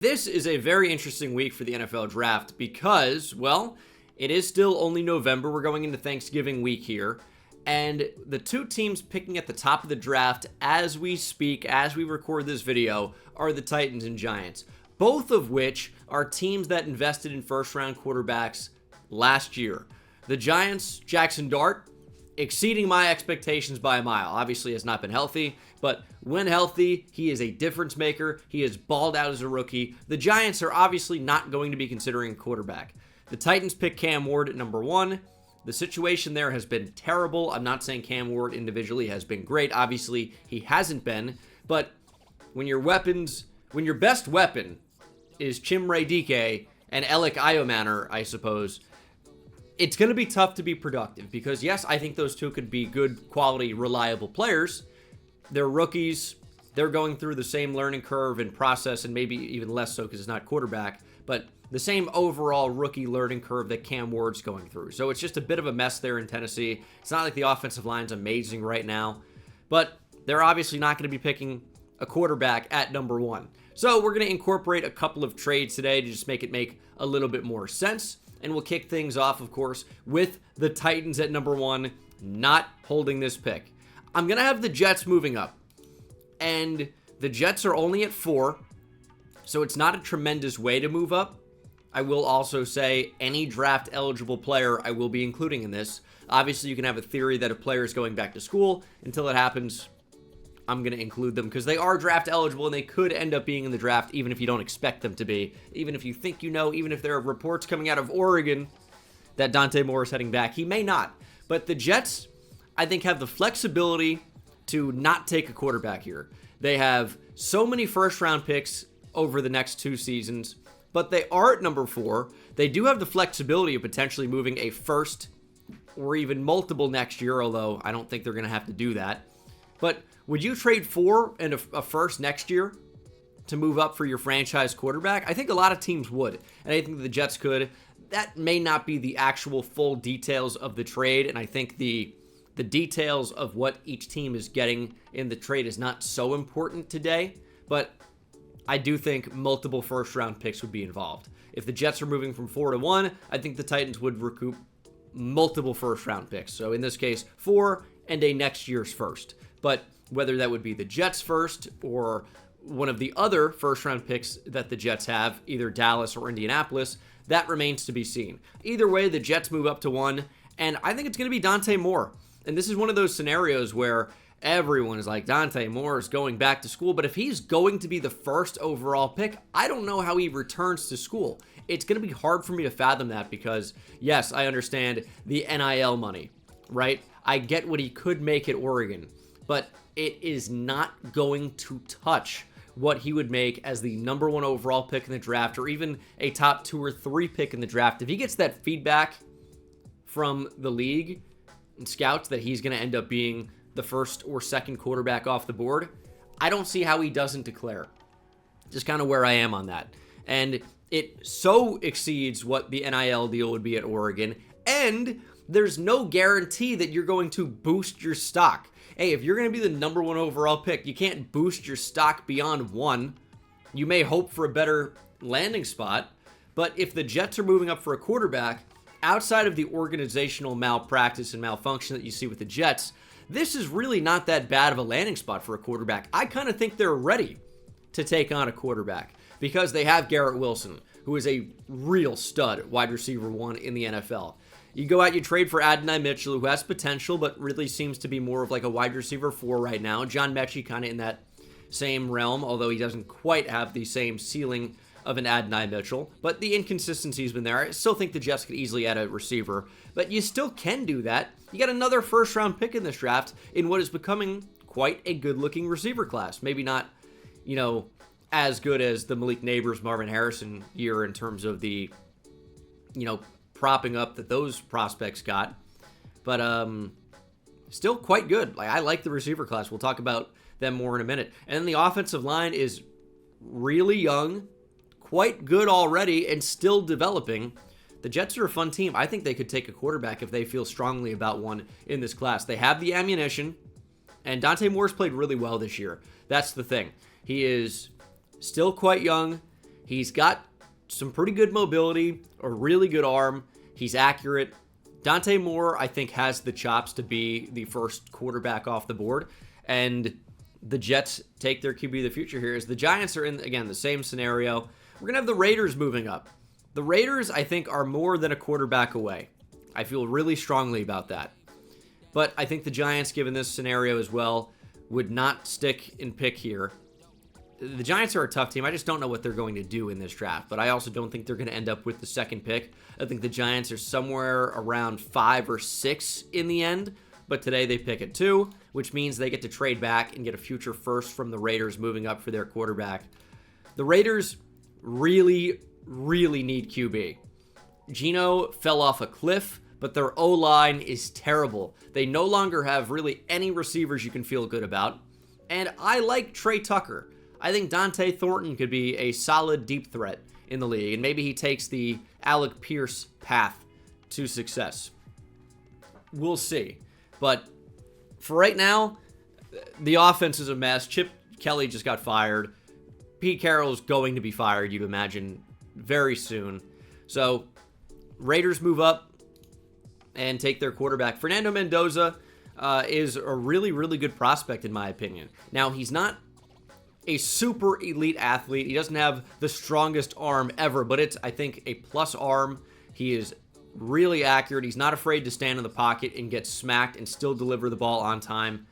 This is a very interesting week for the NFL draft because, well, it is still only November. We're going into Thanksgiving week here. And the two teams picking at the top of the draft as we speak, as we record this video, are the Titans and Giants. Both of which are teams that invested in first-round quarterbacks last year. The Giants, Jackson Dart, exceeding my expectations by a mile. Obviously has not been healthy, but when healthy, he is a difference maker. He has balled out as a rookie. The Giants are obviously not going to be considering quarterback. The Titans pick Cam Ward at number 1. The situation there has been terrible. I'm not saying Cam Ward individually has been great. Obviously, he hasn't been, but when your best weapon is Chimere Dike and Alec Iomanner, I suppose, it's going to be tough to be productive because, yes, I think those two could be good, quality, reliable players. They're rookies. They're going through the same learning curve and process, and maybe even less so because it's not quarterback, but the same overall rookie learning curve that Cam Ward's going through. So it's just a bit of a mess there in Tennessee. It's not like the offensive line's amazing right now, but they're obviously not going to be picking a quarterback at number 1. So we're going to incorporate a couple of trades today to just make it make a little bit more sense. And we'll kick things off, of course, with the Titans at number 1, not holding this pick. I'm going to have the Jets moving up. And the Jets are only at 4, so it's not a tremendous way to move up. I will also say any draft-eligible player I will be including in this. Obviously, you can have a theory that a player is going back to school. Until it happens, I'm going to include them because they are draft-eligible and they could end up being in the draft even if you don't expect them to be. Even if you think you know, even if there are reports coming out of Oregon that Dante Moore is heading back. He may not. But the Jets, I think, have the flexibility to not take a quarterback here. They have so many first-round picks over the next 2 seasons, but they are at number 4. They do have the flexibility of potentially moving a first or even multiple next year, although I don't think they're going to have to do that. But would you trade 4 and a first next year to move up for your franchise quarterback? I think a lot of teams would, and I think the Jets could. That may not be the actual full details of the trade, and I think the details of what each team is getting in the trade is not so important today, but I do think multiple first-round picks would be involved. If the Jets are moving from 4 to 1, I think the Titans would recoup multiple first-round picks. So in this case, 4 and a next year's first. But whether that would be the Jets first or one of the other first-round picks that the Jets have, either Dallas or Indianapolis, that remains to be seen. Either way, the Jets move up to 1, and I think it's going to be Dante Moore. And this is one of those scenarios where everyone is like, Dante Moore is going back to school, but if he's going to be the first overall pick, I don't know how he returns to school. It's going to be hard for me to fathom that because, yes, I understand the NIL money, right? I get what he could make at Oregon, but it is not going to touch what he would make as the number 1 overall pick in the draft or even a top 2 or 3 pick in the draft. If he gets that feedback from the league and scouts that he's going to end up being the first or second quarterback off the board, I don't see how he doesn't declare. Just kind of where I am on that. And it so exceeds what the NIL deal would be at Oregon, and there's no guarantee that you're going to boost your stock. Hey, if you're going to be the number 1 overall pick, you can't boost your stock beyond 1. You may hope for a better landing spot, but if the Jets are moving up for a quarterback, outside of the organizational malpractice and malfunction that you see with the Jets, this is really not that bad of a landing spot for a quarterback. I kind of think they're ready to take on a quarterback because they have Garrett Wilson, who is a real stud wide receiver 1 in the NFL. You go out, you trade for Adonai Mitchell, who has potential, but really seems to be more of like a wide receiver 4 right now. John Mechie kind of in that same realm, although he doesn't quite have the same ceiling of an Adonai Mitchell, but the inconsistency has been there. I still think the Jets could easily add a receiver, but you still can do that. You got another first-round pick in this draft in what is becoming quite a good-looking receiver class. Maybe not, as good as the Malik Neighbors, Marvin Harrison year in terms of the, propping up that those prospects got, but still quite good. I like the receiver class. We'll talk about them more in a minute. And then the offensive line is really young, quite good already, and still developing. The Jets are a fun team. I think they could take a quarterback if they feel strongly about one in this class. They have the ammunition, and Dante Moore's played really well this year. That's the thing. He is still quite young. He's got some pretty good mobility, a really good arm. He's accurate. Dante Moore, I think, has the chops to be the first quarterback off the board. And the Jets take their QB of the future here as the Giants are in, again, the same scenario. We're going to have the Raiders moving up. The Raiders, I think, are more than a quarterback away. I feel really strongly about that. But I think the Giants, given this scenario as well, would not stick and pick here. The Giants are a tough team. I just don't know what they're going to do in this draft. But I also don't think they're going to end up with the second pick. I think the Giants are somewhere around 5 or 6 in the end. But today they pick at 2, which means they get to trade back and get a future first from the Raiders moving up for their quarterback. The Raiders really, really need QB. Geno fell off a cliff, but their O-line is terrible. They no longer have really any receivers you can feel good about. And I like Trey Tucker. I think Dante Thornton could be a solid deep threat in the league, and maybe he takes the Alec Pierce path to success. We'll see. But for right now, the offense is a mess. Chip Kelly just got fired. Pete Carroll's going to be fired, you'd imagine, very soon. So Raiders move up and take their quarterback. Fernando Mendoza is a really, really good prospect, in my opinion. Now, he's not a super elite athlete. He doesn't have the strongest arm ever, but it's, I think, a plus arm. He is really accurate. He's not afraid to stand in the pocket and get smacked and still deliver the ball on time.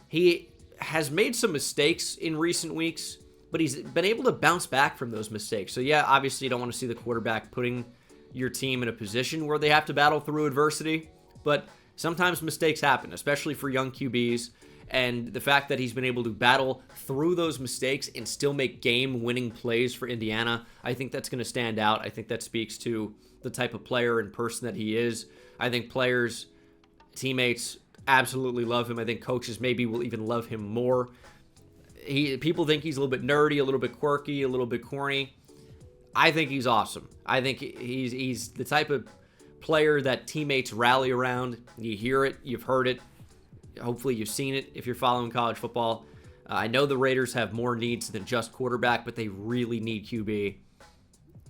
He has made some mistakes in recent weeks, but he's been able to bounce back from those mistakes. So yeah, obviously you don't want to see the quarterback putting your team in a position where they have to battle through adversity, but sometimes mistakes happen, especially for young QBs. And the fact that he's been able to battle through those mistakes and still make game-winning plays for Indiana, I think that's going to stand out. I think that speaks to the type of player and person that he is. I think players, teammates absolutely love him. I think coaches maybe will even love him more. People think he's a little bit nerdy, a little bit quirky, a little bit corny. I think he's awesome. I think he's the type of player that teammates rally around. You hear it, you've heard it. Hopefully you've seen it if you're following college football. I know the Raiders have more needs than just quarterback, but they really need QB.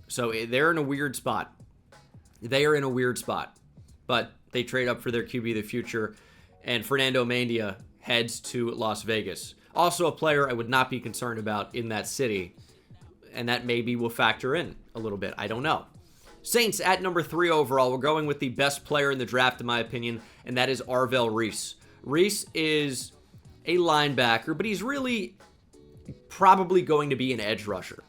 So they're in a weird spot. They are in a weird spot. But they trade up for their QB of the future. And Fernando Mendoza heads to Las Vegas. Also a player I would not be concerned about in that city. And that maybe will factor in a little bit. I don't know. Saints at number 3 overall. We're going with the best player in the draft, in my opinion, and that is Arvell Reese. Reese is a linebacker, but he's really probably going to be an edge rusher.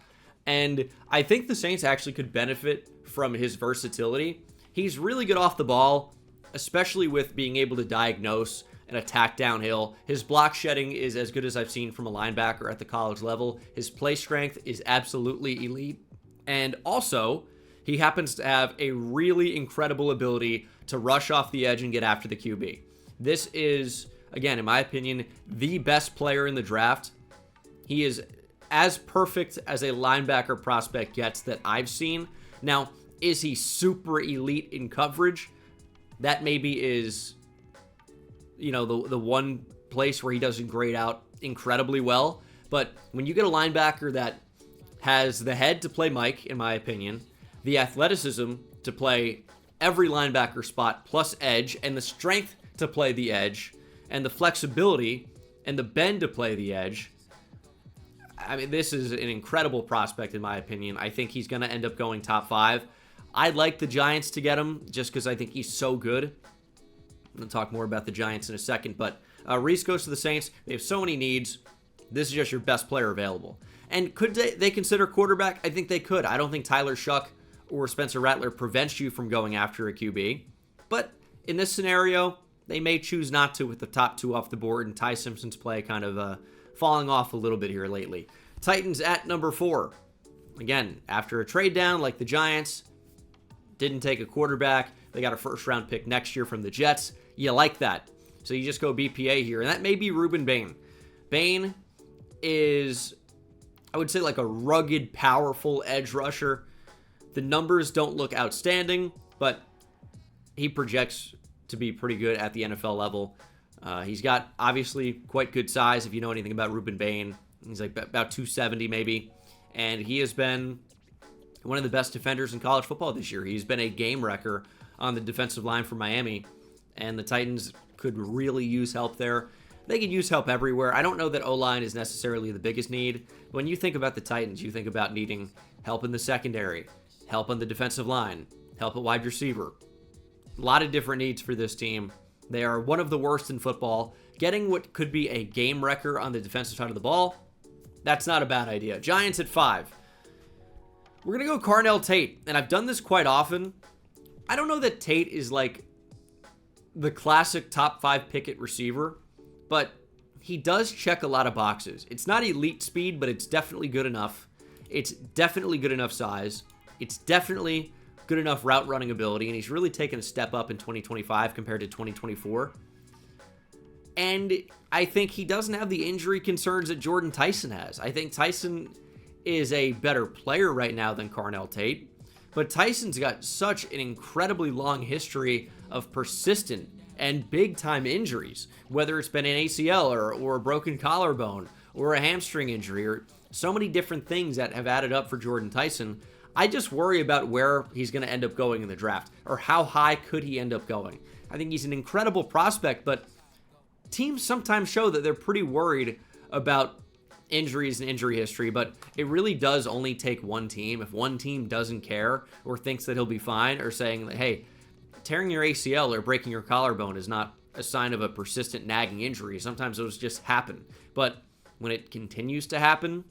And I think the Saints actually could benefit from his versatility. He's really good off the ball, especially with being able to diagnose and attack downhill. His block shedding is as good as I've seen from a linebacker at the college level. His play strength is absolutely elite. And also, he happens to have a really incredible ability to rush off the edge and get after the QB. This is, again, in my opinion, the best player in the draft. He is as perfect as a linebacker prospect gets that I've seen. Now, is he super elite in coverage? That maybe is, the one place where he doesn't grade out incredibly well. But when you get a linebacker that has the head to play Mike, in my opinion, the athleticism to play every linebacker spot plus edge, and the strength to play the edge, and the flexibility and the bend to play the edge. I mean, this is an incredible prospect in my opinion. I think he's going to end up going top 5. I'd like the Giants to get him just because I think he's so good. I'm going to talk more about the Giants in a second, but Reese goes to the Saints. They have so many needs. This is just your best player available. And could they consider quarterback? I think they could. I don't think Tyler Shuck or Spencer Rattler prevents you from going after a QB. But in this scenario, they may choose not to with the top 2 off the board, and Ty Simpson's play kind of falling off a little bit here lately. Titans at number 4. Again, after a trade down like the Giants, didn't take a quarterback. They got a first-round pick next year from the Jets. You like that. So you just go BPA here, and that may be Ruben Bain. Bain is, I would say, like a rugged, powerful edge rusher. The numbers don't look outstanding, but he projects to be pretty good at the NFL level. He's got, obviously, quite good size if you know anything about Ruben Bain. He's like about 270 maybe. and he has been one of the best defenders in college football this year. He's been a game wrecker on the defensive line for Miami, and the Titans could really use help there. They could use help everywhere. I don't know that O-line is necessarily the biggest need. When you think about the Titans, you think about needing help in the secondary, help on the defensive line, help at wide receiver. A lot of different needs for this team. They are one of the worst in football. Getting what could be a game wrecker on the defensive side of the ball, that's not a bad idea. Giants at 5. We're going to go Carnell Tate, and I've done this quite often. I don't know that Tate is like the classic top 5 pick at receiver, but he does check a lot of boxes. It's not elite speed, but it's definitely good enough. It's definitely good enough size. It's definitely good enough route running ability, and he's really taken a step up in 2025 compared to 2024. And I think he doesn't have the injury concerns that Jordan Tyson has. I think Tyson is a better player right now than Carnell Tate, but Tyson's got such an incredibly long history of persistent and big-time injuries, whether it's been an ACL or a broken collarbone or a hamstring injury or so many different things that have added up for Jordan Tyson. I just worry about where he's going to end up going in the draft, or how high could he end up going. I think he's an incredible prospect, but teams sometimes show that they're pretty worried about injuries and injury history, but it really does only take one team. If one team doesn't care or thinks that he'll be fine, or saying that, hey, tearing your ACL or breaking your collarbone is not a sign of a persistent nagging injury. Sometimes those just happen. But when it continues to happen,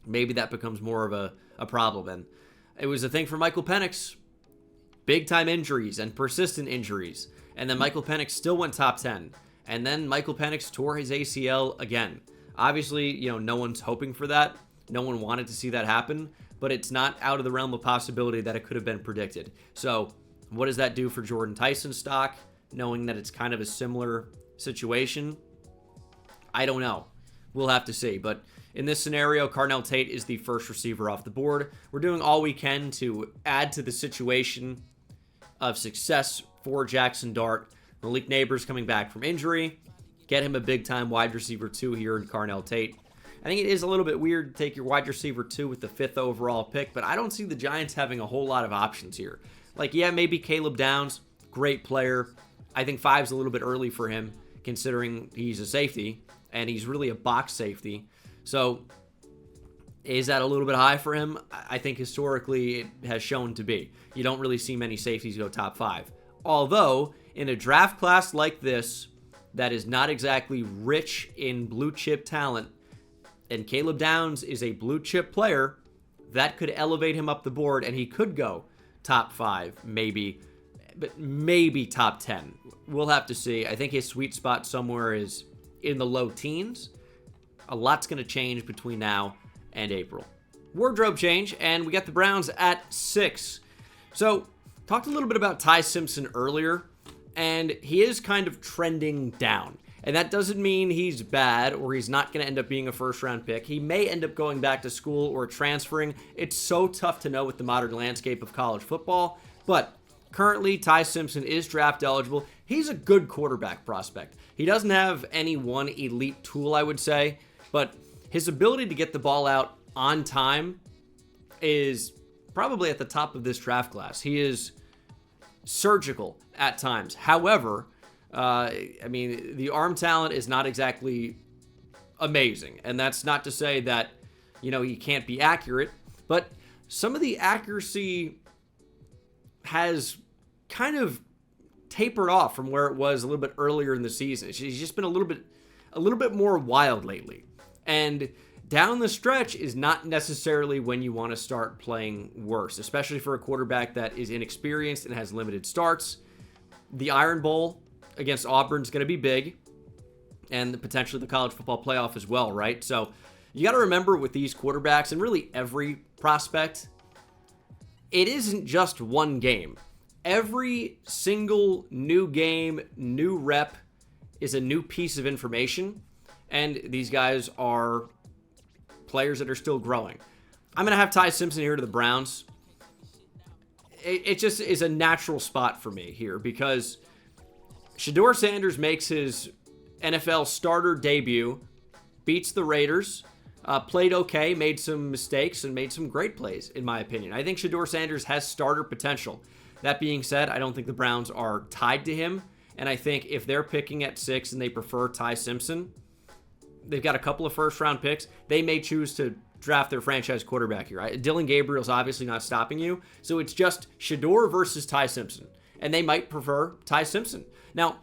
maybe that becomes more of a problem. And it was a thing for Michael Penix. Big time injuries and persistent injuries. And then Michael Penix still went top 10. And then Michael Penix tore his ACL again. Obviously, no one's hoping for that. No one wanted to see that happen, but it's not out of the realm of possibility that it could have been predicted. So what does that do for Jordan Tyson's stock, knowing that it's kind of a similar situation? I don't know. We'll have to see. But in this scenario, Carnell Tate is the first receiver off the board. We're doing all we can to add to the situation of success for Jackson Dart. Malik Neighbors coming back from injury. Get him a big-time wide receiver 2 here in Carnell Tate. I think it is a little bit weird to take your wide receiver 2 with the 5th overall pick, but I don't see the Giants having a whole lot of options here. Like, yeah, maybe Caleb Downs, great player. I think 5's a little bit early for him, considering he's a safety, and he's really a box safety. So, is that a little bit high for him? I think historically it has shown to be. You don't really see many safeties go top 5. Although, in a draft class like this, that is not exactly rich in blue chip talent, and Caleb Downs is a blue chip player, that could elevate him up the board, and he could go top 5, maybe, but maybe top 10. We'll have to see. I think his sweet spot somewhere is in the low teens. A lot's going to change between now and April. Wardrobe change, and we got the Browns at 6. So, talked a little bit about Ty Simpson earlier, and he is kind of trending down. And that doesn't mean he's bad or he's not going to end up being a first-round pick. He may end up going back to school or transferring. It's so tough to know with the modern landscape of college football. But currently, Ty Simpson is draft eligible. He's a good quarterback prospect. He doesn't have any one elite tool, I would say, but his ability to get the ball out on time is probably at the top of this draft class. He is surgical at times. However, the arm talent is not exactly amazing. And that's not to say that, he can't be accurate, but some of the accuracy has kind of tapered off from where it was a little bit earlier in the season. He's just been a little bit more wild lately. And down the stretch is not necessarily when you want to start playing worse, especially for a quarterback that is inexperienced and has limited starts. The Iron Bowl against Auburn is going to be big, and potentially the college football playoff as well, right? So you got to remember with these quarterbacks, and really every prospect, it isn't just one game. Every single new game, new rep is a new piece of information, and these guys are players that are still growing. I'm going to have Ty Simpson here to the Browns. It just is a natural spot for me here because Shedeur Sanders makes his NFL starter debut, beats the Raiders. played okay, made some mistakes, and made some great plays, in my opinion. I think Shedeur Sanders has starter potential. That being said, I don't think the Browns are tied to him. And I think if they're picking at 6 and they prefer Ty Simpson, they've got a couple of first-round picks. They may choose to draft their franchise quarterback here. Dylan Gabriel's obviously not stopping you. So it's just Shedeur versus Ty Simpson. And they might prefer Ty Simpson. Now,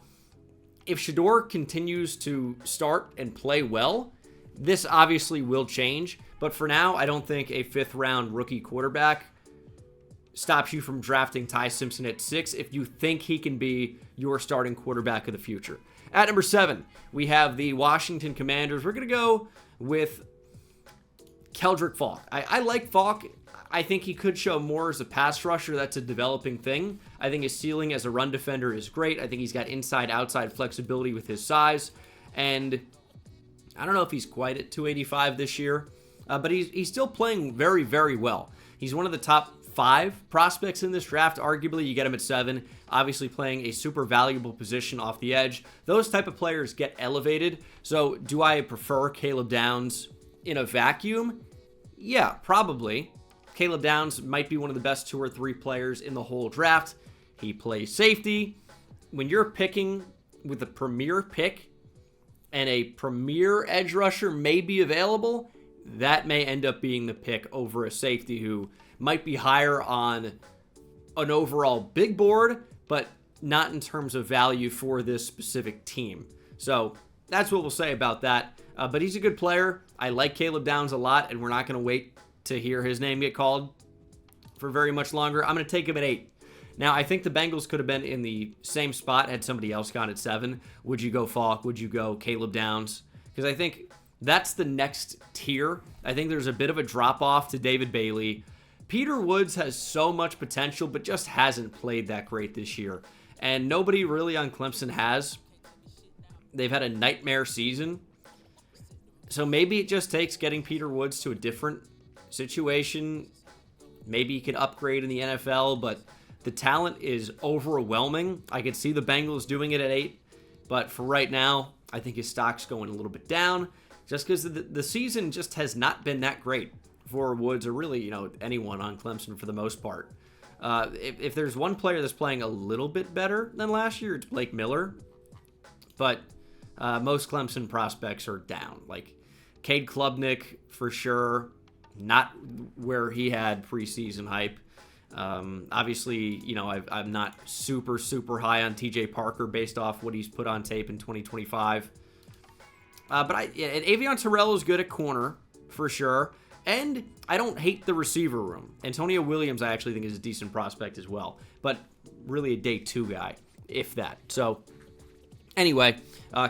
if Shedeur continues to start and play well, this obviously will change. But for now, I don't think a 5th-round rookie quarterback stops you from drafting Ty Simpson at 6 if you think he can be your starting quarterback of the future. At number 7, we have the Washington Commanders. We're going to go with Keldrick Falk. I like Falk. I think he could show more as a pass rusher. That's a developing thing. I think his ceiling as a run defender is great. I think he's got inside-outside flexibility with his size. And I don't know if he's quite at 285 this year, but he's still playing very, very well. He's one of the top 5 prospects in this draft. Arguably, you get him at 7, obviously playing a super valuable position off the edge. Those type of players get elevated. So do I prefer Caleb Downs in a vacuum? Yeah, probably. Caleb Downs might be one of the best 2 or 3 players in the whole draft. He plays safety. When you're picking with a premier pick and a premier edge rusher may be available, that may end up being the pick over a safety who might be higher on an overall big board, but not in terms of value for this specific team. So that's what we'll say about that. But he's a good player. I like Caleb Downs a lot, and we're not going to wait to hear his name get called for very much longer. I'm going to take him at 8. Now, I think the Bengals could have been in the same spot had somebody else gone at 7. Would you go Falk? Would you go Caleb Downs? Because I think that's the next tier. I think there's a bit of a drop-off to David Bailey. Peter Woods has so much potential, but just hasn't played that great this year. And nobody really on Clemson has. They've had a nightmare season. So maybe it just takes getting Peter Woods to a different situation. Maybe he could upgrade in the NFL, but the talent is overwhelming. I could see the Bengals doing it at 8, but for right now, I think his stock's going a little bit down just because the season just has not been that great for Woods, or really, anyone on Clemson for the most part. If there's one player that's playing a little bit better than last year, it's Blake Miller. But most Clemson prospects are down. Like Cade Klubnik, for sure, not where he had preseason hype. Obviously, I'm not super, super high on TJ Parker based off what he's put on tape in 2025. And Avion Terrell is good at corner, for sure. And I don't hate the receiver room. Antonio Williams, I actually think, is a decent prospect as well. But really a day 2 guy, if that. So, anyway,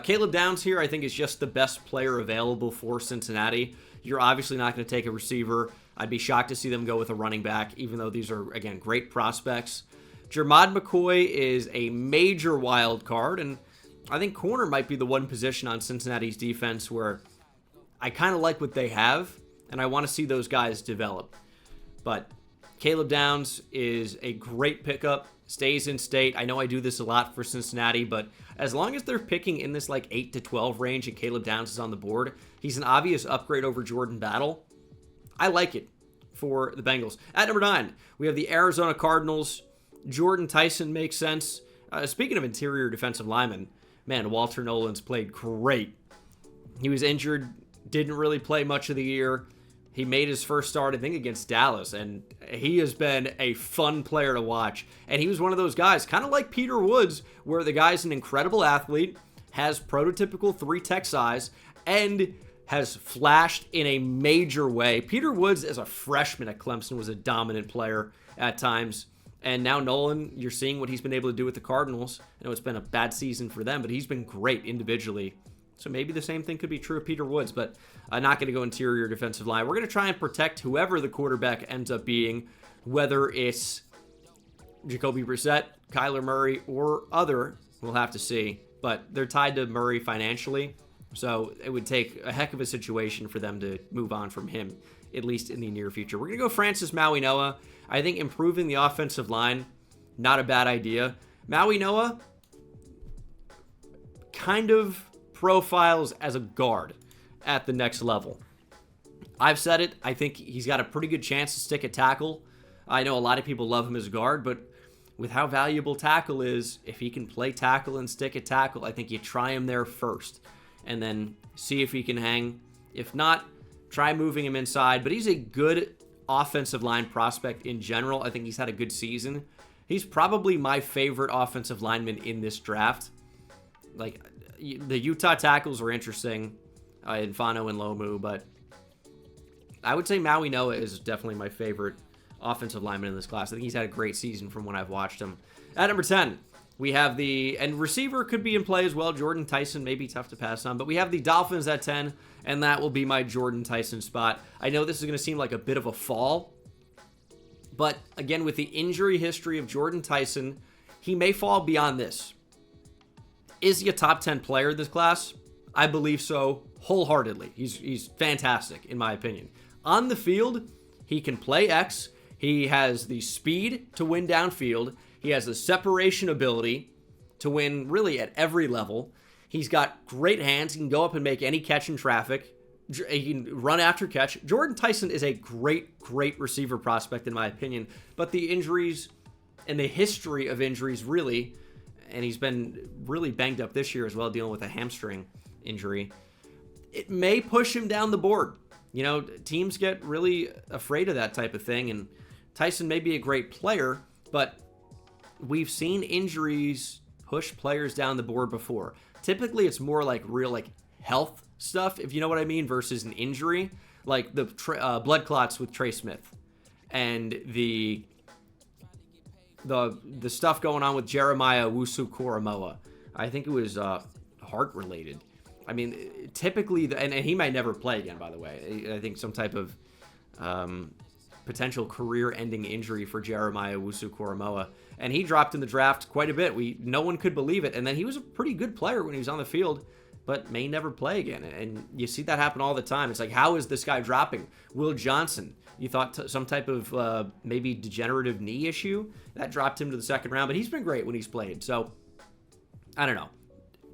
Caleb Downs here, I think, is just the best player available for Cincinnati. You're obviously not going to take a receiver. I'd be shocked to see them go with a running back, even though these are, again, great prospects. Jermod McCoy is a major wild card, and I think corner might be the one position on Cincinnati's defense where I kind of like what they have, and I want to see those guys develop. But Caleb Downs is a great pickup, stays in state. I know I do this a lot for Cincinnati, but as long as they're picking in this 8 to 12 range and Caleb Downs is on the board, he's an obvious upgrade over Jordan Battle. I like it for the Bengals. At number 9, we have the Arizona Cardinals. Jordan Tyson makes sense. Speaking of interior defensive linemen, man, Walter Nolan's played great. He was injured, didn't really play much of the year. He made his first start, I think, against Dallas, and he has been a fun player to watch. And he was one of those guys, kind of like Peter Woods, where the guy's an incredible athlete, has prototypical 3-tech size, and has flashed in a major way. Peter Woods, as a freshman at Clemson, was a dominant player at times. And now Nolan, you're seeing what he's been able to do with the Cardinals. I know it's been a bad season for them, but he's been great individually. So maybe the same thing could be true of Peter Woods, but not going to go interior defensive line. We're going to try and protect whoever the quarterback ends up being, whether it's Jacoby Brissett, Kyler Murray, or other. We'll have to see. But they're tied to Murray financially, so it would take a heck of a situation for them to move on from him, at least in the near future. We're going to go Francis Maui-Noah. I think improving the offensive line, not a bad idea. Maui-Noah kind of profiles as a guard at the next level. I've said it. I think he's got a pretty good chance to stick at tackle. I know a lot of people love him as a guard, but with how valuable tackle is, if he can play tackle and stick at tackle, I think you try him there first and then see if he can hang. If not, try moving him inside. But he's a good offensive line prospect in general. I think he's had a good season. He's probably my favorite offensive lineman in this draft. Like, the Utah tackles were interesting, Infano and Lomu, but I would say Maui Noah is definitely my favorite offensive lineman in this class. I think he's had a great season from when I've watched him. At number 10, we have and receiver could be in play as well. Jordan Tyson may be tough to pass on, but we have the Dolphins at 10, and that will be my Jordan Tyson spot. I know this is going to seem like a bit of a fall, but again, with the injury history of Jordan Tyson, he may fall beyond this. Is he a top 10 player in this class? I believe so wholeheartedly. He's fantastic, in my opinion. On the field, he can play X. He has the speed to win downfield. He has the separation ability to win really at every level. He's got great hands. He can go up and make any catch in traffic. He can run after catch. Jordan Tyson is a great receiver prospect, in my opinion. But the injuries and the history of injuries really, and he's been really banged up this year as well, dealing with a hamstring injury, it may push him down the board. You know, teams get really afraid of that type of thing, and Tyson may be a great player, but we've seen injuries push players down the board before. Typically, it's more like real health stuff, if you know what I mean, versus an injury, like the blood clots with Trey Smith, and the stuff going on with Jeremiah Owusu-Koramoah. I think it was heart related. I mean, typically, and he might never play again, by the way. I think some type of potential career-ending injury for Jeremiah Owusu-Koramoah. And he dropped in the draft quite a bit. No one could believe it. And then he was a pretty good player when he was on the field, but may never play again. And you see that happen all the time. It's like, how is this guy dropping? Will Johnson, you thought some type of maybe degenerative knee issue? That dropped him to the second round, but he's been great when he's played. So, I don't know.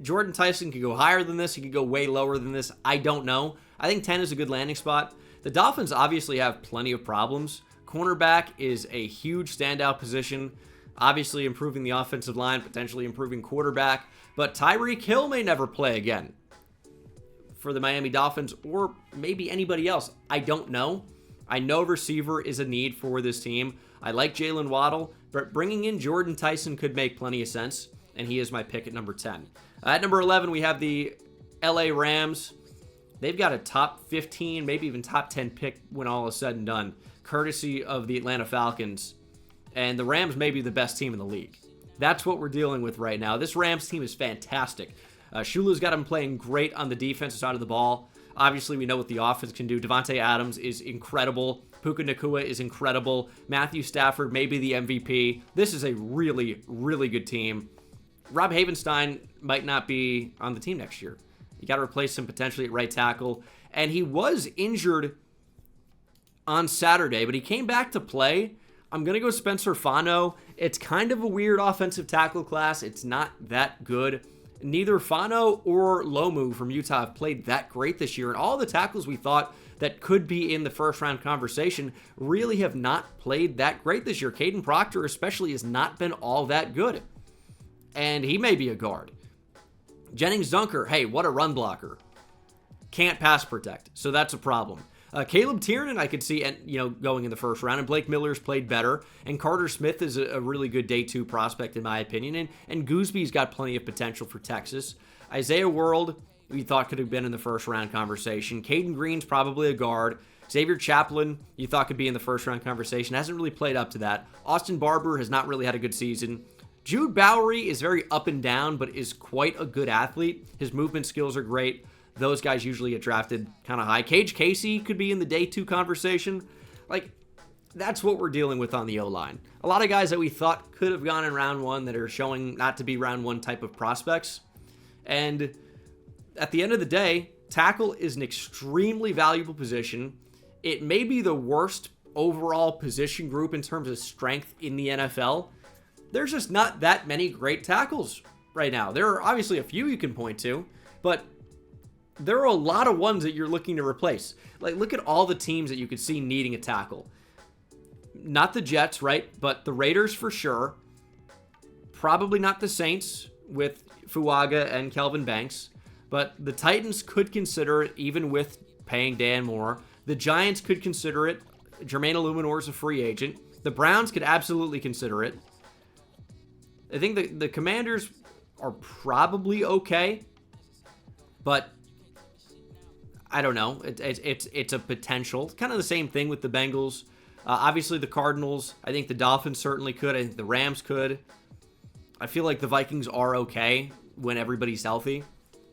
Jordan Tyson could go higher than this. He could go way lower than this. I don't know. I think 10 is a good landing spot. The Dolphins obviously have plenty of problems. Cornerback is a huge standout position. Obviously improving the offensive line, potentially improving quarterback. But Tyreek Hill may never play again for the Miami Dolphins, or maybe anybody else. I don't know. I know receiver is a need for this team. I like Jalen Waddle, but bringing in Jordan Tyson could make plenty of sense, and he is my pick at number 10. At number 11, we have the LA Rams. They've got a top 15, maybe even top 10 pick when all is said and done, courtesy of the Atlanta Falcons. And the Rams may be the best team in the league. That's what we're dealing with right now. This Rams team is fantastic. Shula's got him playing great on the defensive side of the ball. Obviously, we know what the offense can do. Devontae Adams is incredible. Puka Nacua is incredible. Matthew Stafford may be the MVP. This is a really, really good team. Rob Havenstein might not be on the team next year. You got to replace him potentially at right tackle. And he was injured on Saturday, but he came back to play. I'm going to go Spencer Fano. It's kind of a weird offensive tackle class. It's not that good. Neither Fano or Lomu from Utah have played that great this year. And all the tackles we thought that could be in the first round conversation really have not played that great this year. Caden Proctor especially has not been all that good. And he may be a guard. Jennings Dunker, hey, what a run blocker. Can't pass protect, so that's a problem. Caleb Tiernan, I could see, going in the first round, and Blake Miller's played better, and Carter Smith is a really good day two prospect in my opinion, and Goosby's got plenty of potential for Texas. Isaiah World, we thought could have been in the first round conversation. Caden Green's probably a guard. Xavier Chaplin, you thought could be in the first round conversation, hasn't really played up to that. Austin Barber has not really had a good season. Jude Bowery is very up and down, but is quite a good athlete. His movement skills are great. Those guys usually get drafted kind of high. Cage Casey could be in the day two conversation. That's what we're dealing with on the O-line. A lot of guys that we thought could have gone in round one that are showing not to be round one type of prospects. And at the end of the day, tackle is an extremely valuable position. It may be the worst overall position group in terms of strength in the NFL. There's just not that many great tackles right now. There are obviously a few you can point to, but there are a lot of ones that you're looking to replace. Like, look at all the teams that you could see needing a tackle. Not the Jets, right? But the Raiders for sure. Probably not the Saints with Fuaga and Kelvin Banks. But the Titans could consider it, even with paying Dan Moore. The Giants could consider it. Jermaine Illuminor is a free agent. The Browns could absolutely consider it. I think the Commanders are probably okay. But I don't know. It's a potential. Kind of the same thing with the Bengals. Obviously, the Cardinals. I think the Dolphins certainly could. I think the Rams could. I feel like the Vikings are okay when everybody's healthy.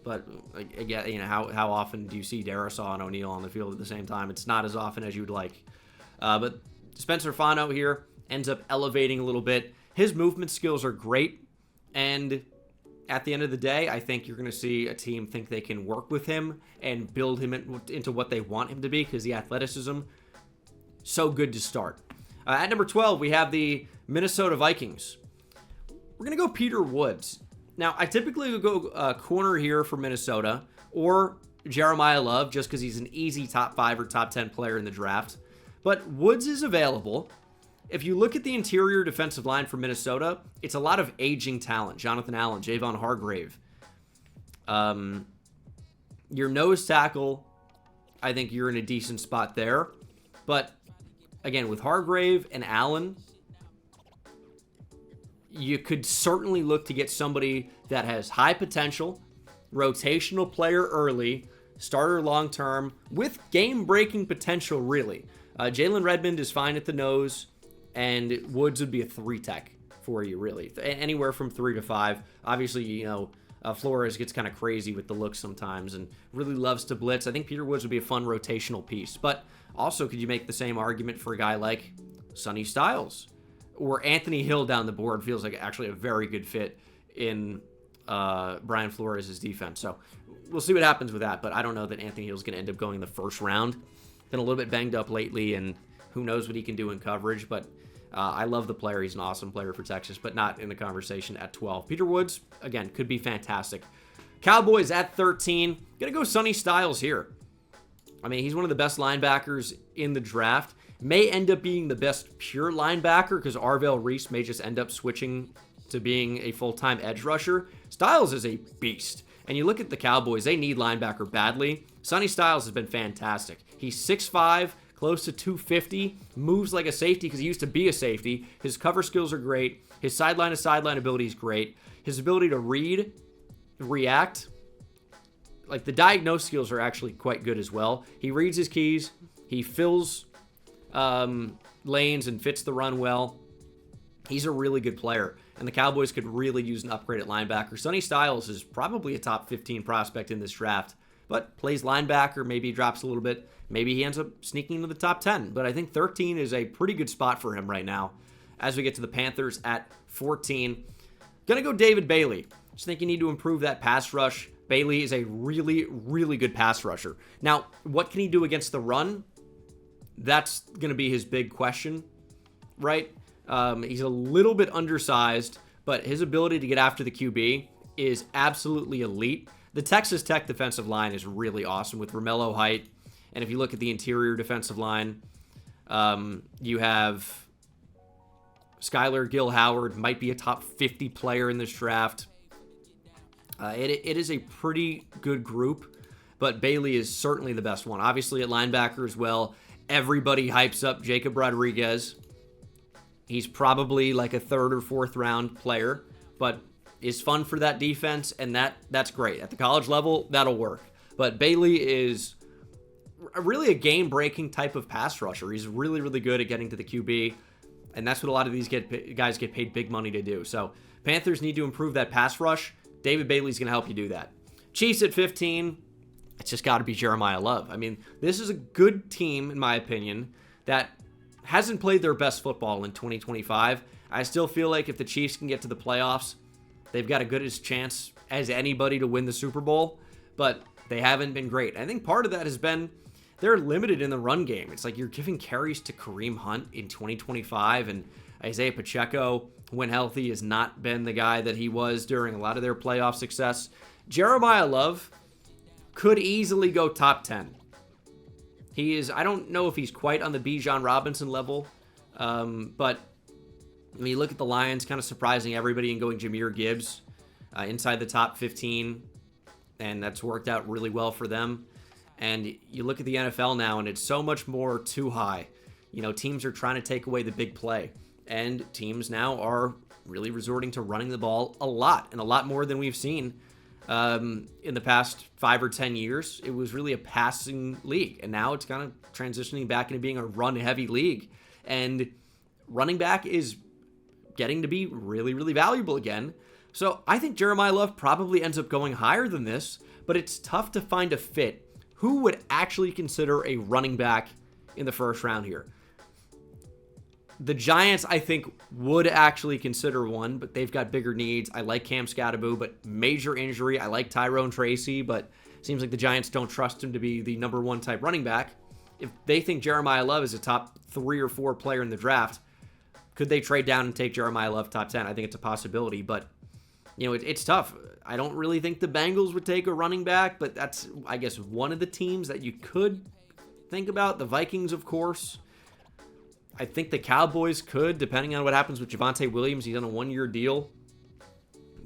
But, again, you know, how often do you see Darisaw and O'Neal on the field at the same time? It's not as often as you would like. But Spencer Fano here ends up elevating a little bit. His movement skills are great. And at the end of the day, I think you're going to see a team think they can work with him and build him into what they want him to be, because the athleticism, so good to start. At number 12, we have the Minnesota Vikings. We're going to go Peter Woods. Now, I typically would go corner here for Minnesota or Jeremiah Love, just because he's an easy top 5 or top 10 player in the draft. But Woods is available. If you look at the interior defensive line for Minnesota, it's a lot of aging talent. Jonathan Allen, Javon Hargrave. Your nose tackle, I think you're in a decent spot there. But, again, with Hargrave and Allen, you could certainly look to get somebody that has high potential, rotational player early, starter long-term, with game-breaking potential, really. Jalen Redmond is fine at the nose, and Woods would be a 3-tech for you, really. Anywhere from 3 to 5. Obviously, you know, Flores gets kind of crazy with the looks sometimes and really loves to blitz. I think Peter Woods would be a fun rotational piece. But also, could you make the same argument for a guy like Sonny Styles? Or Anthony Hill down the board feels like actually a very good fit in Brian Flores' defense. So we'll see what happens with that. But I don't know that Anthony Hill's going to end up going in the first round. Been a little bit banged up lately, and who knows what he can do in coverage. But I love the player. He's an awesome player for Texas, but not in the conversation at 12. Peter Woods, again, could be fantastic. Cowboys at 13. Going to go Sonny Styles here. I mean, he's one of the best linebackers in the draft. May end up being the best pure linebacker because Arvell Reese may just end up switching to being a full-time edge rusher. Styles is a beast. And you look at the Cowboys, they need linebacker badly. Sonny Styles has been fantastic. He's 6'5", close to 250, moves like a safety because he used to be a safety. His cover skills are great. His sideline-to-sideline ability is great. His ability to read, react, like the diagnose skills are actually quite good as well. He reads his keys. He fills lanes and fits the run well. He's a really good player, and the Cowboys could really use an upgrade at linebacker. Sonny Styles is probably a top 15 prospect in this draft, but plays linebacker. Maybe he drops a little bit. Maybe he ends up sneaking into the top 10, but I think 13 is a pretty good spot for him right now. As we get to the Panthers at 14, gonna go David Bailey. Just think you need to improve that pass rush. Bailey is a really, really good pass rusher. Now, what can he do against the run? That's going to be his big question, right? He's a little bit undersized, but his ability to get after the QB is absolutely elite. The Texas Tech defensive line is really awesome with Romello Height. And if you look at the interior defensive line, you have Skylar Gill-Howard, might be a top 50 player in this draft. It is a pretty good group, but Bailey is certainly the best one. Obviously at linebacker as well. Everybody hypes up Jacob Rodriguez. He's probably like a 3rd or 4th round player, but is fun for that defense, and that's great. At the college level, that'll work. But Bailey is really a game-breaking type of pass rusher. He's really, really good at getting to the QB, and that's what a lot of these guys get paid big money to do. So Panthers need to improve that pass rush. David Bailey's going to help you do that. Chiefs at 15. It's just got to be Jeremiah Love. I mean, this is a good team, in my opinion, that hasn't played their best football in 2025. I still feel like if the Chiefs can get to the playoffs, they've got a good as chance as anybody to win the Super Bowl, but they haven't been great. I think part of that has been they're limited in the run game. It's like you're giving carries to Kareem Hunt in 2025, and Isaiah Pacheco, when healthy, has not been the guy that he was during a lot of their playoff success. Jeremiah Love could easily go top 10. He is, I don't know if he's quite on the Bijan Robinson level, but I mean, you look at the Lions, kind of surprising everybody and going Jahmyr Gibbs inside the top 15, and that's worked out really well for them. And you look at the NFL now, and it's so much more too high. You know, teams are trying to take away the big play, and teams now are really resorting to running the ball a lot, and a lot more than we've seen in the past 5 or 10 years. It was really a passing league, and now it's kind of transitioning back into being a run-heavy league. And running back is getting to be really, really valuable again. So I think Jeremiah Love probably ends up going higher than this, but it's tough to find a fit. Who would actually consider a running back in the first round here? The Giants, I think, would actually consider one, but they've got bigger needs. I like Cam Scatterbo, but major injury. I like Tyrone Tracy, but seems like the Giants don't trust him to be the number 1 type running back. If they think Jeremiah Love is a top 3 or 4 player in the draft, could they trade down and take Jeremiah Love top 10? I think it's a possibility, but you know, it's tough. I don't really think the Bengals would take a running back, but that's, I guess, one of the teams that you could think about. The Vikings, of course. I think the Cowboys could, depending on what happens with Javonte Williams. He's on a 1-year deal.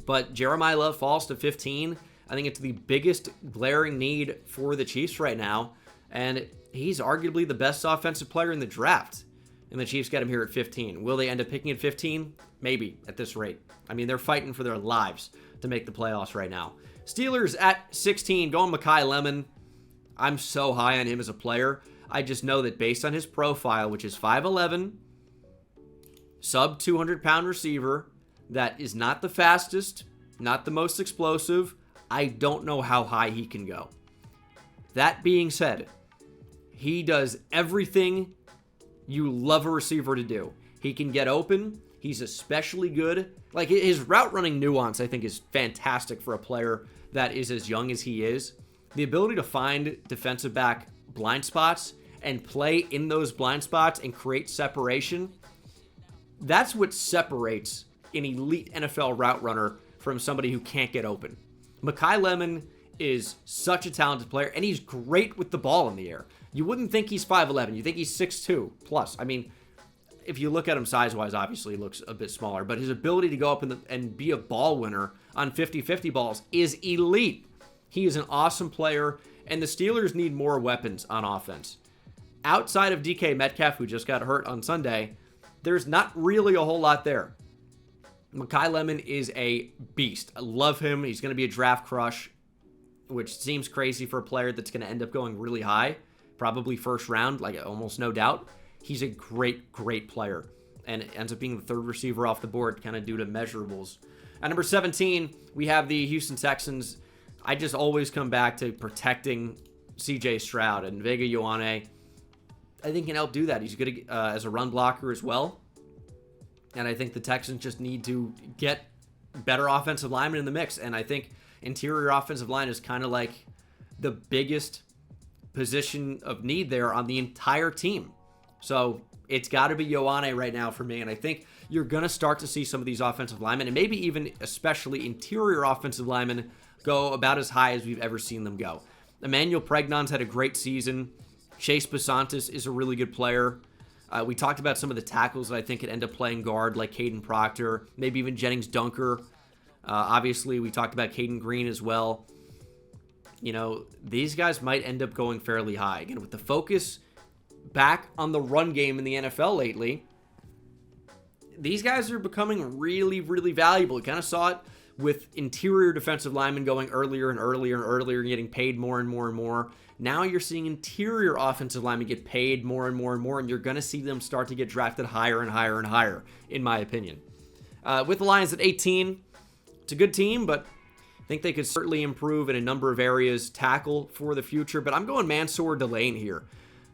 But Jeremiah Love falls to 15. I think it's the biggest glaring need for the Chiefs right now. And he's arguably the best offensive player in the draft. And the Chiefs get him here at 15. Will they end up picking at 15? Maybe, at this rate. I mean, they're fighting for their lives to make the playoffs right now. Steelers at 16, going Mekhi Lemon. I'm so high on him as a player. I just know that based on his profile, which is 5'11", sub 200-pound receiver, that is not the fastest, not the most explosive. I don't know how high he can go. That being said, he does everything you love a receiver to do. He can get open. He's especially good. Like, his route running nuance, I think, is fantastic for a player that is as young as he is. The ability to find defensive back blind spots and play in those blind spots and create separation, that's what separates an elite NFL route runner from somebody who can't get open. Mekhi Lemon is such a talented player, and he's great with the ball in the air. You wouldn't think he's 5'11". You think he's 6'2 plus. I mean, if you look at him size-wise, obviously he looks a bit smaller, but his ability to go up and be a ball winner on 50-50 balls is elite. He is an awesome player, and the Steelers need more weapons on offense. Outside of DK Metcalf, who just got hurt on Sunday, there's not really a whole lot there. Mekhi Lemon is a beast. I love him. He's going to be a draft crush, which seems crazy for a player that's going to end up going really high, probably first round, like almost no doubt. He's a great, great player, and it ends up being the 3rd receiver off the board, kind of due to measurables. At number 17, we have the Houston Texans. I just always come back to protecting C.J. Stroud, and Vega Ioane, I think, can help do that. He's good as a run blocker as well, and I think the Texans just need to get better offensive linemen in the mix, and I think interior offensive line is kind of like the biggest position of need there on the entire team. So it's got to be Ioane right now for me, and I think you're going to start to see some of these offensive linemen, and maybe even especially interior offensive linemen, go about as high as we've ever seen them go. Emmanuel Pregnon's had a great season. Chase Basantis is a really good player. We talked about some of the tackles that I think could end up playing guard, like Caden Proctor, maybe even Jennings Dunker. Obviously, we talked about Caden Green as well. You know, these guys might end up going fairly high. Again, with the focus back on the run game in the NFL lately, these guys are becoming really, really valuable. You kind of saw it with interior defensive linemen going earlier and earlier and earlier and getting paid more and more and more. Now you're seeing interior offensive linemen get paid more and more and more, and you're going to see them start to get drafted higher and higher and higher, in my opinion. With the Lions at 18, it's a good team, but I think they could certainly improve in a number of areas, tackle for the future. But I'm going Mansour Delane here.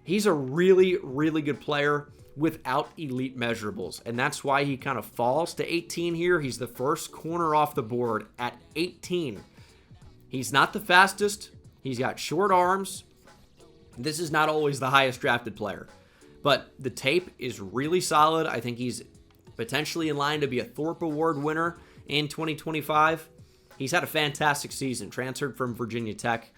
He's a really, really good player without elite measurables, and that's why he kind of falls to 18 here. He's the first corner off the board at 18. He's not the fastest. He's got short arms. This is not always the highest drafted player, but the tape is really solid. I think he's potentially in line to be a Thorpe Award winner in 2025. He's had a fantastic season, transferred from Virginia Tech.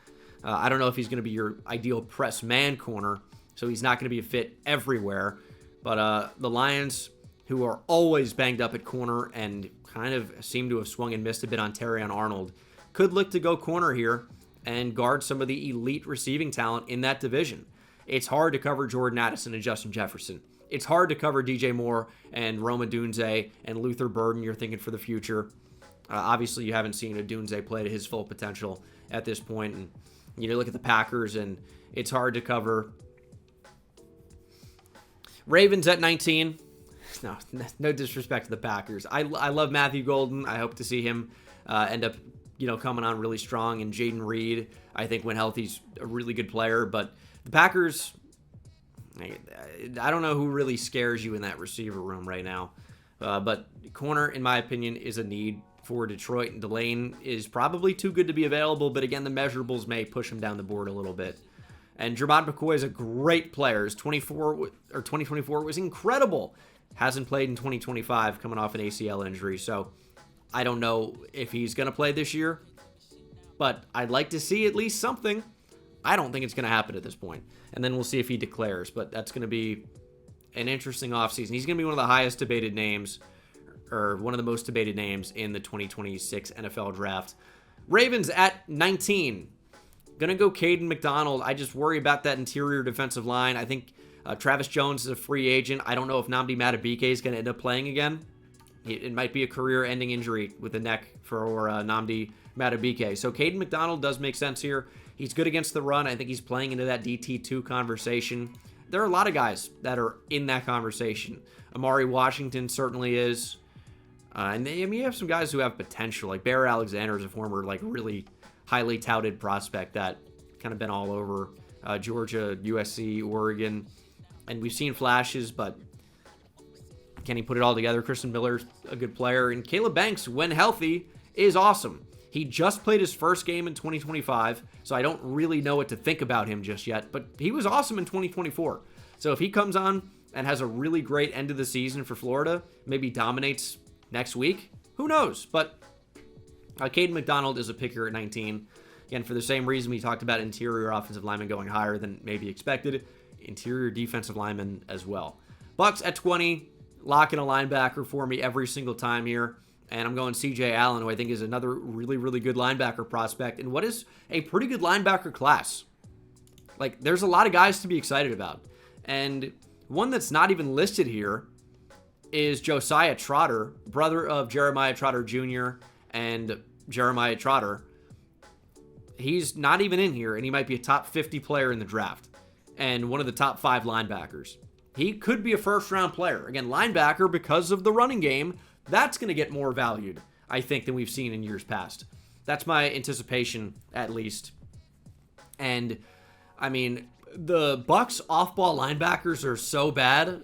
I don't know if he's going to be your ideal press man corner, so he's not going to be a fit everywhere. But the Lions, who are always banged up at corner and kind of seem to have swung and missed a bit on Terrion Arnold, could look to go corner here and guard some of the elite receiving talent in that division. It's hard to cover Jordan Addison and Justin Jefferson. It's hard to cover DJ Moore and Roma Dunze and Luther Burden, you're thinking for the future. Obviously, you haven't seen a Dunze play to his full potential at this point. And you look at the Packers, and it's hard to cover. Ravens at 19. No disrespect to the Packers. I love Matthew Golden. I hope to see him end up, coming on really strong. And Jaden Reed, I think when healthy, he's a really good player. But the Packers, I don't know who really scares you in that receiver room right now. But corner, in my opinion, is a need for Detroit. And Delane is probably too good to be available. But again, the measurables may push him down the board a little bit. And Jermod McCoy is a great player. His 2024 was incredible. Hasn't played in 2025, coming off an ACL injury. So I don't know if he's going to play this year. But I'd like to see at least something. I don't think it's going to happen at this point. And then we'll see if he declares. But that's going to be an interesting offseason. He's going to be one of the highest debated names, or one of the most debated names in the 2026 NFL draft. Ravens at 19. Going to go Caden McDonald. I just worry about that interior defensive line. I think Travis Jones is a free agent. I don't know if Nnamdi Madubuike is going to end up playing again. It might be a career-ending injury with the neck for Nnamdi Madubuike. So Caden McDonald does make sense here. He's good against the run. I think he's playing into that DT2 conversation. There are a lot of guys that are in that conversation. Amari Washington certainly is. And you have some guys who have potential. Like Bear Alexander is a former, really highly touted prospect that kind of been all over Georgia, USC, Oregon. And we've seen flashes, but can he put it all together? Christian Miller's a good player. And Caleb Banks, when healthy, is awesome. He just played his first game in 2025, so I don't really know what to think about him just yet. But he was awesome in 2024. So if he comes on and has a really great end of the season for Florida, maybe dominates next week, who knows? But Caden McDonald is a picker at 19. Again, for the same reason we talked about interior offensive linemen going higher than maybe expected, interior defensive linemen as well. Bucks at 20, locking a linebacker for me every single time here. And I'm going CJ Allen, who I think is another really, really good linebacker prospect. And what is a pretty good linebacker class? There's a lot of guys to be excited about. And one that's not even listed here is Josiah Trotter, brother of Jeremiah Trotter Jr. and Jeremiah Trotter. He's not even in here, and he might be a top 50 player in the draft and one of the top 5 linebackers. He could be a first-round player. Again, linebacker, because of the running game, that's going to get more valued, I think, than we've seen in years past. That's my anticipation, at least. And, the Bucks off-ball linebackers are so bad.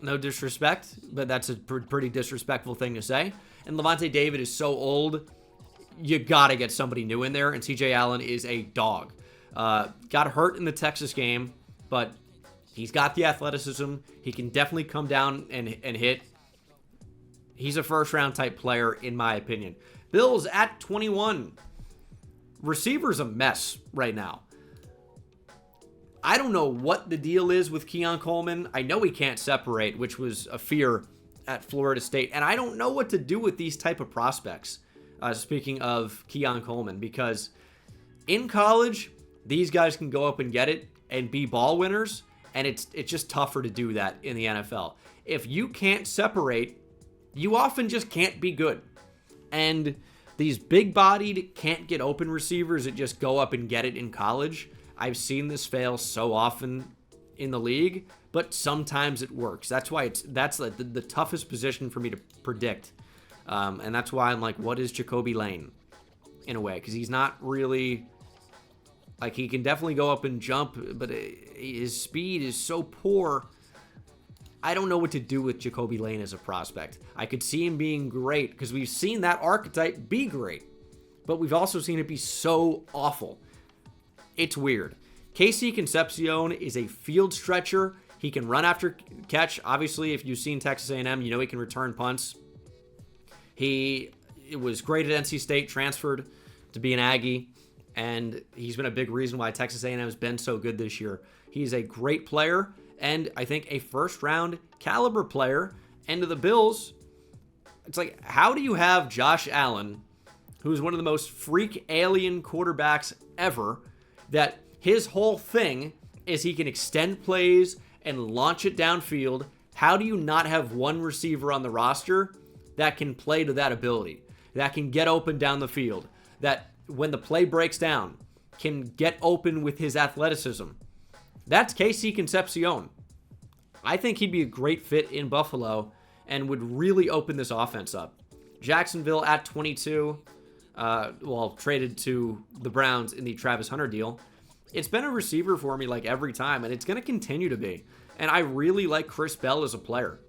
No disrespect, but that's a pretty disrespectful thing to say. And Levante David is so old, you got to get somebody new in there, and CJ Allen is a dog. Got hurt in the Texas game, but he's got the athleticism. He can definitely come down and hit. He's a first-round type player, in my opinion. Bills at 21. Receiver's a mess right now. I don't know what the deal is with Keon Coleman. I know he can't separate, which was a fear at Florida State. And I don't know what to do with these type of prospects, speaking of Keon Coleman, because in college, these guys can go up and get it and be ball winners, and it's just tougher to do that in the NFL. If you can't separate, you often just can't be good. And these big-bodied, can't get open receivers that just go up and get it in college, I've seen this fail so often in the league, but sometimes it works. That's why that's the toughest position for me to predict. And that's why I'm like, what is Jacoby Lane in a way? Because he's not really, he can definitely go up and jump, but his speed is so poor. I don't know what to do with Jacoby Lane as a prospect. I could see him being great because we've seen that archetype be great, but we've also seen it be so awful. It's weird. KC Concepcion is a field stretcher. He can run after catch. Obviously, if you've seen Texas A&M, you know he can return punts. He was great at NC State, transferred to be an Aggie, and he's been a big reason why Texas A&M has been so good this year. He's a great player, and I think a first-round caliber player. And to the Bills, it's like, how do you have Josh Allen, who's one of the most freak alien quarterbacks ever, that his whole thing is he can extend plays and launch it downfield? How do you not have one receiver on the roster that can play to that ability, that can get open down the field, that when the play breaks down can get open with his athleticism? That's Casey Concepcion. I think he'd be a great fit in Buffalo and would really open this offense up. Jacksonville at 22, traded to the Browns in the Travis Hunter deal. It's been a receiver for me like every time, and it's going to continue to be. And I really like Chris Bell as a player.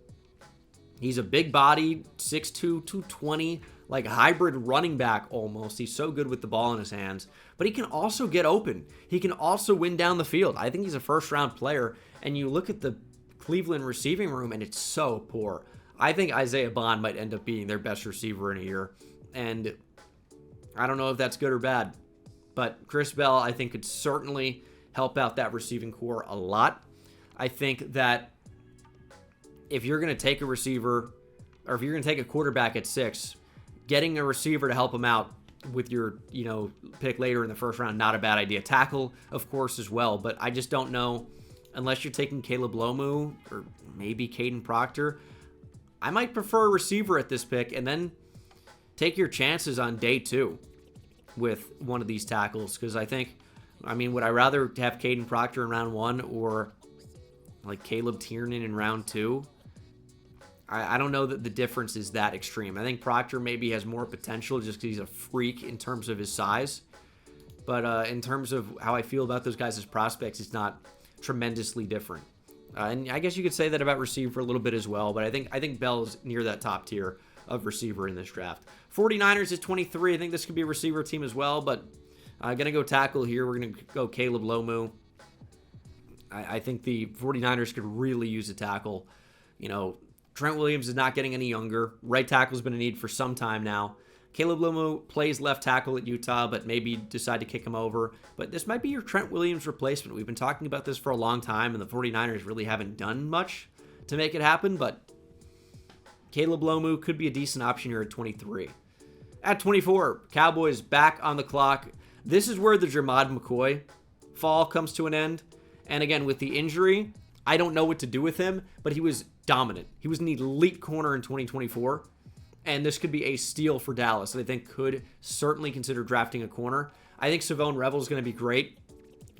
He's a big body, 6'2", 220, like hybrid running back almost. He's so good with the ball in his hands. But he can also get open. He can also win down the field. I think he's a first-round player. And you look at the Cleveland receiving room, and it's so poor. I think Isaiah Bond might end up being their best receiver in a year. And I don't know if that's good or bad. But Chris Bell, I think, could certainly help out that receiving core a lot. I think that if you're going to take a receiver, or if you're going to take a quarterback at 6, getting a receiver to help him out with your, pick later in the first round, not a bad idea. Tackle, of course, as well. But I just don't know, unless you're taking Caleb Lomu or maybe Caden Proctor, I might prefer a receiver at this pick and then take your chances on day 2 with one of these tackles. Because would I rather have Caden Proctor in round 1 or like Caleb Tiernan in round 2? I don't know that the difference is that extreme. I think Proctor maybe has more potential just because he's a freak in terms of his size. But in terms of how I feel about those guys as prospects, it's not tremendously different. And I guess you could say that about receiver a little bit as well. But I think Bell's near that top tier of receiver in this draft. 49ers is 23. I think this could be a receiver team as well. But I'm going to go tackle here. We're going to go Caleb Lomu. I think the 49ers could really use a tackle. Trent Williams is not getting any younger. Right tackle has been a need for some time now. Caleb Lomu plays left tackle at Utah, but maybe decide to kick him over. But this might be your Trent Williams replacement. We've been talking about this for a long time, and the 49ers really haven't done much to make it happen. But Caleb Lomu could be a decent option here at 23. At 24, Cowboys back on the clock. This is where the Jermod McCoy fall comes to an end. And again, with the injury, I don't know what to do with him, but he was dominant. He was an elite corner in 2024, and this could be a steal for Dallas that I think could certainly consider drafting a corner. I think Savone Revel is going to be great.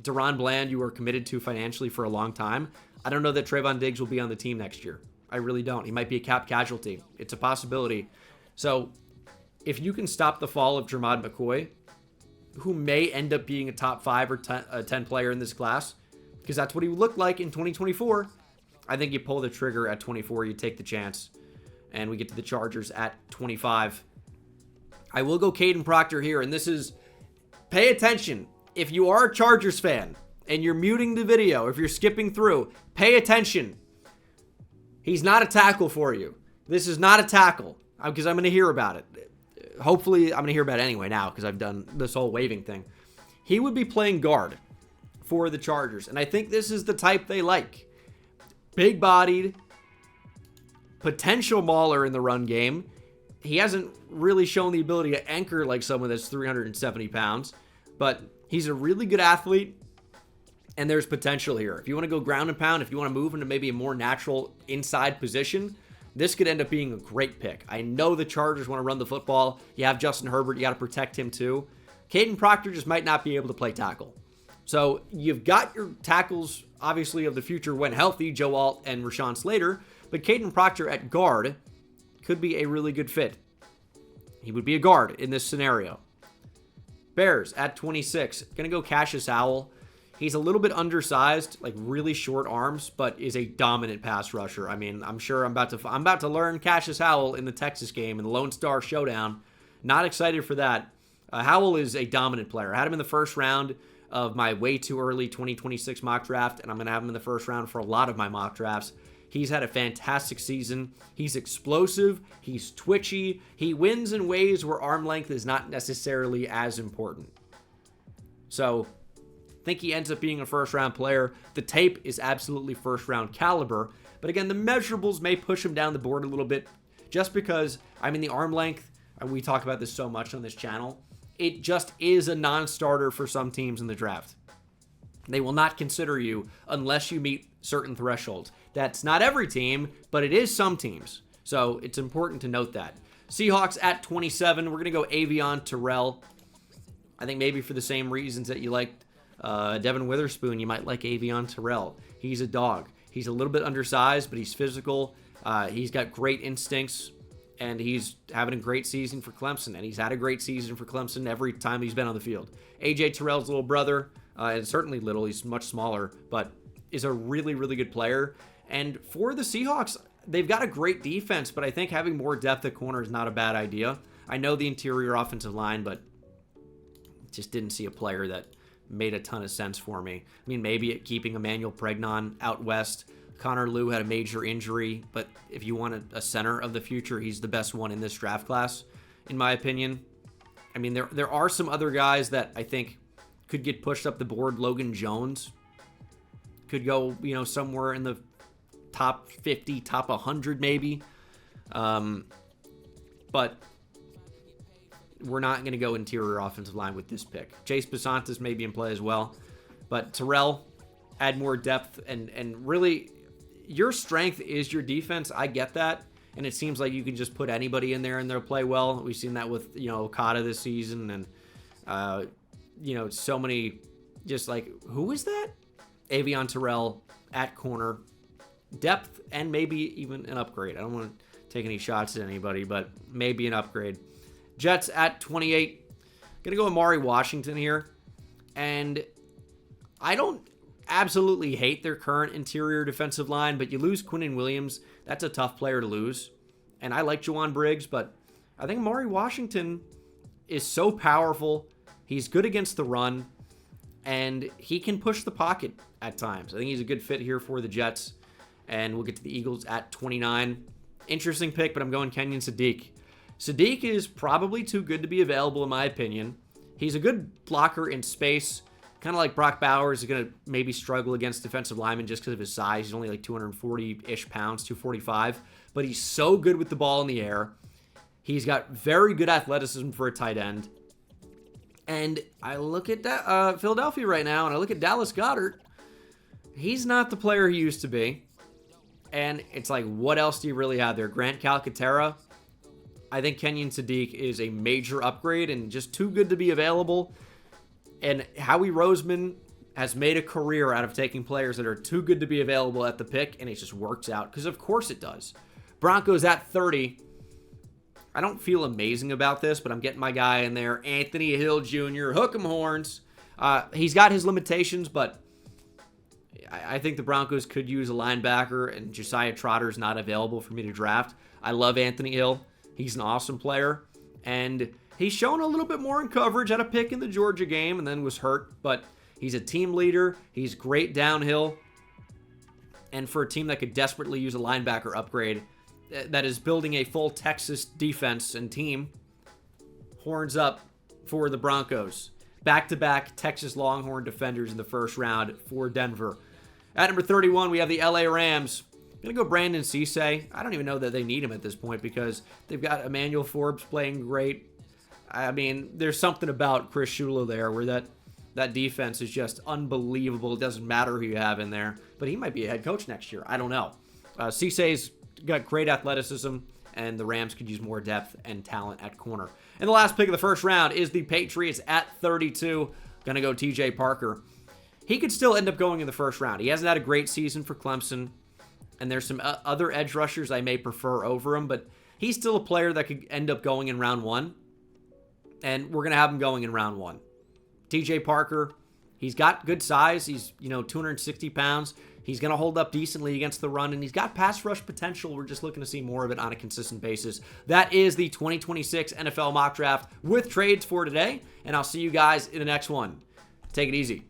Deron Bland, you are committed to financially for a long time. I don't know that Trayvon Diggs will be on the team next year. I really don't. He might be a cap casualty. It's a possibility. So if you can stop the fall of Jermod McCoy, who may end up being a top 5 or 10 player in this class, because that's what he looked like in 2024, I think you pull the trigger at 24, you take the chance, and we get to the Chargers at 25. I will go Caden Proctor here, and this is, pay attention. If you are a Chargers fan, and you're muting the video, if you're skipping through, pay attention. He's not a tackle for you. This is not a tackle, because I'm going to hear about it. Hopefully, I'm going to hear about it anyway now, because I've done this whole waving thing. He would be playing guard for the Chargers, and I think this is the type they like. Big-bodied, potential mauler in the run game. He hasn't really shown the ability to anchor like someone that's 370 pounds, but he's a really good athlete, and there's potential here. If you want to go ground and pound, if you want to move into maybe a more natural inside position, this could end up being a great pick. I know the Chargers want to run the football. You have Justin Herbert. You got to protect him too. Caden Proctor just might not be able to play tackle. So you've got your tackles, obviously, of the future when healthy, Joe Alt and Rashawn Slater, but Caden Proctor at guard could be a really good fit. He would be a guard in this scenario. Bears at 26. Going to go Cassius Howell. He's a little bit undersized, like really short arms, but is a dominant pass rusher. I mean, I'm sure I'm about to learn Cassius Howell in the Texas game in the Lone Star Showdown. Not excited for that. Howell is a dominant player. I had him in the first round of my way too early 2026 mock draft, and I'm going to have him in the first round for a lot of my mock drafts. He's had a fantastic season. He's explosive. He's twitchy. He wins in ways where arm length is not necessarily as important. So I think he ends up being a first-round player. The tape is absolutely first-round caliber. But again, the measurables may push him down the board a little bit just because, I mean, the arm length, and we talk about this so much on this channel, it just is a non-starter for some teams in the draft. They will not consider you unless you meet certain thresholds. That's not every team, but it is some teams. So it's important to note that. Seahawks at 27. We're going to go Avion Terrell. I think maybe for the same reasons that you liked Devin Witherspoon, you might like Avion Terrell. He's a dog. He's a little bit undersized, but he's physical. He's got great instincts, and he's having a great season for Clemson. And he's had a great season for Clemson every time he's been on the field. A.J. Terrell's little brother, and certainly little, he's much smaller, but is a really, really good player. And for the Seahawks, they've got a great defense, but I think having more depth at corner is not a bad idea. I know the interior offensive line, but just didn't see a player that made a ton of sense for me. I mean, maybe keeping Emmanuel Pregnon out west. Connor Lew had a major injury, but if you want a center of the future, he's the best one in this draft class, in my opinion. I mean, there are some other guys that I think could get pushed up the board. Logan Jones could go, somewhere in the top 50, top 100 maybe. But we're not going to go interior offensive line with this pick. Chase Basantis may be in play as well. But Terrell, add more depth. And really, your strength is your defense. I get that. And it seems like you can just put anybody in there and they'll play well. We've seen that with, Okada this season. And, so many, just like, who is that? Avion Terrell at corner. Depth and maybe even an upgrade. I don't want to take any shots at anybody, but maybe an upgrade. Jets at 28. Going to go Amari Washington here. And I don't absolutely hate their current interior defensive line, but you lose Quinnen Williams. That's a tough player to lose. And I like Juwan Briggs, but I think Amari Washington is so powerful. He's good against the run, and he can push the pocket at times. I think he's a good fit here for the Jets. And we'll get to the Eagles at 29. Interesting pick, but I'm going Kenyon Sadiq. Sadiq is probably too good to be available, in my opinion. He's a good blocker in space. Kind of like Brock Bowers is going to maybe struggle against defensive linemen just because of his size. He's only like 240-ish pounds, 245. But he's so good with the ball in the air. He's got very good athleticism for a tight end. And I look at Philadelphia right now, and I look at Dallas Goedert. He's not the player he used to be. And it's like, what else do you really have there? Grant Calcaterra? I think Kenyon Sadiq is a major upgrade and just too good to be available. And Howie Roseman has made a career out of taking players that are too good to be available at the pick, and it just works out, because of course it does. Broncos at 30. I don't feel amazing about this, but I'm getting my guy in there. Anthony Hill Jr., hook 'em horns. He's got his limitations, but I think the Broncos could use a linebacker, and Josiah Trotter's not available for me to draft. I love Anthony Hill. He's an awesome player, and he's shown a little bit more in coverage. Had a pick in the Georgia game and then was hurt, but he's a team leader. He's great downhill, and for a team that could desperately use a linebacker upgrade that is building a full Texas defense and team, horns up for the Broncos. Back-to-back Texas Longhorn defenders in the first round for Denver. At number 31, we have the LA Rams. I'm going to go Brandon Cisse. I don't even know that they need him at this point because they've got Emmanuel Forbes playing great. I mean, there's something about Chris Shula there where that defense is just unbelievable. It doesn't matter who you have in there, but he might be a head coach next year. I don't know. Cisse's got great athleticism, and the Rams could use more depth and talent at corner. And the last pick of the first round is the Patriots at 32. Going to go TJ Parker. He could still end up going in the first round. He hasn't had a great season for Clemson, and there's some other edge rushers I may prefer over him, but he's still a player that could end up going in round 1, and we're going to have him going in round 1. TJ Parker, he's got good size. He's, 260 pounds. He's going to hold up decently against the run, and he's got pass rush potential. We're just looking to see more of it on a consistent basis. That is the 2026 NFL Mock Draft with trades for today, and I'll see you guys in the next one. Take it easy.